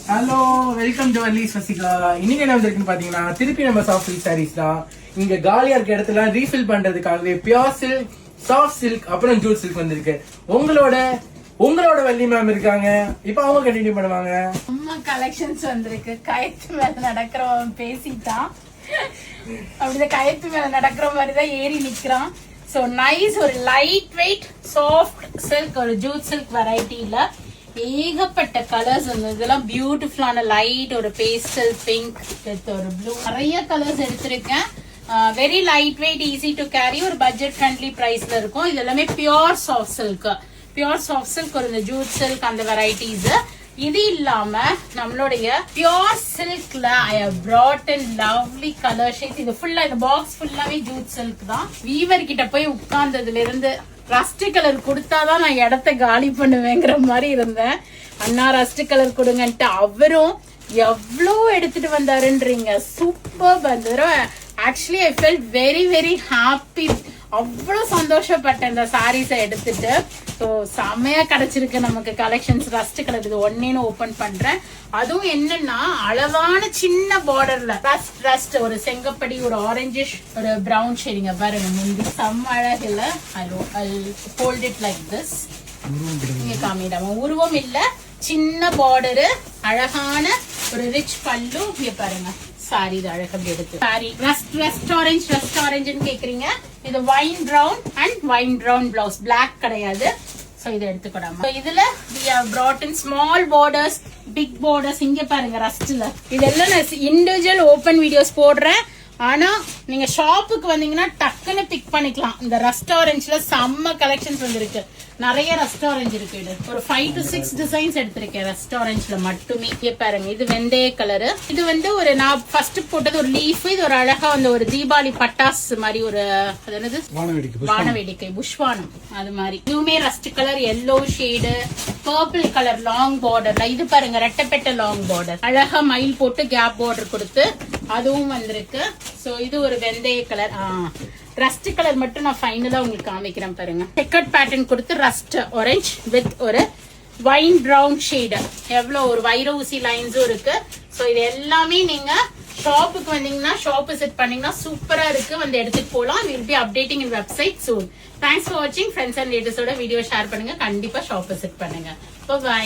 Hello, welcome to அன்லீஸ் வசிகா. இன்னைக்கு என்ன வந்திருக்குன்னு பாத்தீங்கன்னா, திருப்பி நம்ம சாஃப்ட் சில்க் சாரீஸ் தான். இங்க காலியா இருக்க இடத்துல ரீஃபில் பண்றதுக்காகவே பியூர் சில்க், சாஃப்ட் சில்க், அப்புறம் ஜூட் சில்க் வந்திருக்கு. உங்களோட வள்ளி மேம் இருக்காங்க. இப்ப அவங்க கண்டினியூ பண்ணுவாங்க. அம்மா கலெக்ஷன்ஸ் வந்திருக்கு. கயத்து மேல நடக்கிறவன் பேசிட்டான். அப்படிதான் கயத்து மேல நடக்கிற மாதிரிதான் ஏறி நிக்கிறான். சோ நைஸ், ஒரு லைட் வெயிட் சாஃப்ட் சில்க், ஒரு ஜூட் சில்க் வெரைட்டில ஏகப்பட்ட கலர்ஸ் வந்து இதெல்லாம் பியூட்டிஃபுல்லான லைட், ஒரு பேஸ்டல் பிங்க் வித் ஒரு ப்ளூ, நிறைய கலர்ஸ் எடுத்திருக்கேன். Very light weight, easy to carry, ஒரு பட்ஜெட் ஃப்ரெண்ட்லி பிரைஸ்ல இருக்கும். இது எல்லாமே pure soft silk. Pure soft silk, ஒரு இந்த ஜூட் சில்க் அந்த வெரைட்டிஸ். இது இல்லாம நம்மளுடைய பியூர் சில்க்ல I have brought in lovely color shades. இது ஃபுல்லா, இந்த பாக்ஸ் ஃபுல்லாவே ஜூட் சில்க் தான். வீவர் கிட்ட போய் உட்கார்ந்ததுல இருந்து ரஸ்ட் கலர் கொடுத்தாதான் நான் இடத்த காலி பண்ணுவேங்கிற மாதிரி இருந்தேன். அண்ணா ரஸ்ட் கலர் கொடுங்கன்ட்டு அவரும் எவ்வளோ எடுத்துட்டு வந்தாருன்றீங்க. சூப்பர் வந்துரு. Actually I felt very very happy. அவ்வளவு சந்தோஷப்பட்டேன் இந்த சாரீஸை எடுத்துட்டு. ஸோ செம்மையா கிடைச்சிருக்கு நமக்கு கலெக்ஷன்ஸ். ரஸ்ட் கலர் இது ஒன்னேன்னு ஓபன் பண்றேன். அதுவும் என்னன்னா அழகான சின்ன பார்டர்ல ரஸ்ட் ஒரு செங்கப்படி, ஒரு ஆரஞ்சிஷ், ஒரு பிரவுன் ஷேடிங்க பாருங்க. முந்தி செம்ம அழகுல. Hold it like this. இங்க காமிடாம உருவம் இல்ல, சின்ன பார்டரு, அழகான ஒரு ரிச் பல்லு. இங்க பாருங்க சாரி, இது அழகம் எடுத்து சாரி. ரஸ்ட் ஆரஞ்சுன்னு கேக்குறீங்க. இது wine brown and wine brown blouse, black கிடையாது. சோ இதை எடுத்துக்கூடாம. இதுல we have brought in small borders, big borders. இங்க பாருங்க ரஸ்ட்ல. இதெல்லாம் நான் இண்டிவிஜுவல் ஓபன் வீடியோஸ் போடுறேன். ஆனா நீங்க ஷாப்புக்கு வந்தீங்கன்னா டக்குன்னு பிக் பண்ணிக்கலாம். இந்த ரஸ்ட் ஆரஞ்சுல செம்ம கலெக்ஷன்ஸ் வந்திருக்கு. நிறைய ரஸ்ட் ஆரஞ்சு இருக்கு. இது ஒரு 5 to 6 டிசைன்ஸ் எடுத்திருக்கேன் ரஸ்ட் ஆரஞ்சுல மட்டுமே. இங்க பாருங்க, இது வெந்தய கலரு. இது வந்து ஒரு நான் ஃபர்ஸ்ட் போட்டது ஒரு லீஃப். இது ஒரு அழகா வந்து ஒரு தீபாவளி பட்டாஸ் மாதிரி, ஒரு அது என்னது, வானவேடிக்கை, புஷ்வானம் அது மாதிரி. இதுவுமே rust colour, yellow shade, purple colour, long பார்டர்ல. இது பாருங்க ரெட்டப்பெட்ட லாங் பார்டர், அழகா மயில் போட்டு கேப் பார்டர் கொடுத்து அதுவும் வந்திருக்கு. சோ இது ஒரு வெந்தய கலர். ரஸ்ட் கலர் மட்டும் நான் ஃபைனலா உங்களுக்கு காமிக்கிறேன் பாருங்க. செக்கட் பேட்டர்ன் கொடுத்து ரஸ்ட் ஆரஞ்ச் வித் ஒரு வைன் பிரவுன் ஷேடு. எவ்வளவு ஒரு வைர ஊசி லைன்ஸும் இருக்கு. சோ இது எல்லாமே நீங்க ஷாப்புக்கு வந்தீங்கன்னா, ஷாப் விசிட் பண்ணீங்கன்னா சூப்பரா இருக்கு. வந்து எடுத்துட்டு போலாம். Will be updating in website soon. Thanks for வாட்சிங். ஃப்ரெண்ட்ஸ் அண்ட் ரிலேட்டிவ்ஸோட வீடியோ ஷேர் பண்ணுங்க. கண்டிப்பா ஷாப் விசிட் பண்ணுங்க. பை.